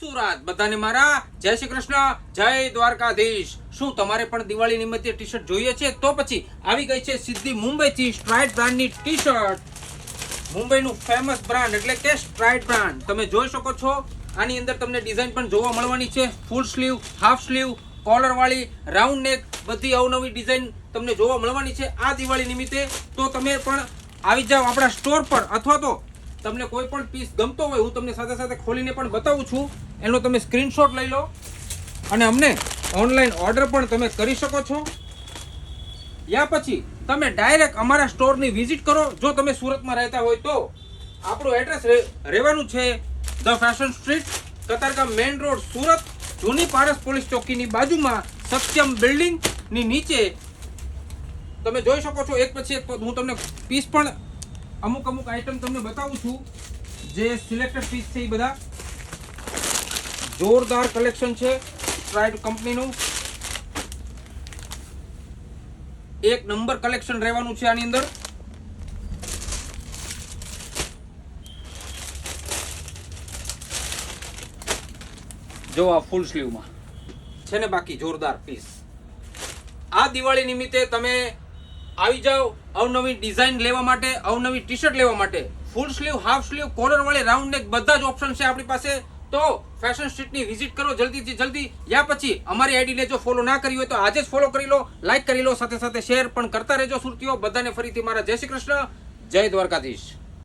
સુરત બધાને મારા જય શ્રી કૃષ્ણ, જય દ્વારકાધીશ। શું તમારે પણ દિવાળી નિમિત્તે ટી શર્ટ જોઈએ છે? તો પછી આવી ગઈ છે સીધી મુંબઈથી સ્ટ્રાઇડ બ્રાન્ડની ટી શર્ટ। મુંબઈનું ફેમસ બ્રાન્ડ એટલે કે સ્ટ્રાઇડ બ્રાન્ડ। તમે જોઈ શકો છો, આની અંદર તમને ડિઝાઇન પણ જોવા મળવાની છે। Full sleeve, half sleeve, collar વાળી, રાઉન્ડ નેક, બધી અવનવી ડિઝાઇન તમને જોવા મળવાની છે આ દિવાળી નિમિત્તે। તો તમે પણ આવી જાઓ આપણા સ્ટોર પર, અથવા તો તમને કોઈ પણ પીસ ગમતો હોય, હું તમને સાથે સાથે ખોલીને પણ બતાવું છું, એનો તમે સ્ક્રીનશોટ લઈ લો અને અમને ઓનલાઈન ઓર્ડર પણ તમે કરી શકો છો। યા પછી તમે ડાયરેક્ટ અમારા સ્ટોરની વિઝિટ કરો જો તમે સુરતમાં રહેતા હોય તો। આપણું એડ્રેસ રહેવાનું છે the fashion street, Katargam main road, Surat, જૂની પારસ પોલીસ ચોકીની બાજુમાં, સત્યમ બિલ્ડિંગની નીચે। તમે જોઈ શકો છો એક પછી એક હું તમને પીસ પણ અમુક આઈટમ તમને બતાવું છું, જે સિલેક્ટેડ પીસ છે એ બધા જોરદાર કલેક્શન છે સ્ટ્રાઇડ કંપનીનું। એક નંબર કલેક્શન રહેવાનું છે આની અંદર। જો આ ફૂલ સ્લીવમાં છે ને બાકી જોરદાર પીસ। આ દિવાળી નિમિત્તે તમે આવી જાઓ અવનવી ડિઝાઇન લેવા માટે, અવનવી ટી શર્ટ લેવા માટે। Full sleeve, half sleeve, collar વાળી, રાઉન્ડ નેક બધા જ ઓપ્શન છે આપણી પાસે। તો ફેશન સ્ટ્રીટની વિઝિટ કરો જલ્દીથી જલ્દી। યા પછી અમારી આઈડીને જો ફોલો ના કરી હોય તો આજે જ ફોલો કરી લો, લાઈક કરી લો, સાથે સાથે શેર પણ કરતા રહેજો સુરતીઓ। બધાને ફરીથી મારા જય શ્રી કૃષ્ણ, જય દ્વારકાધીશ।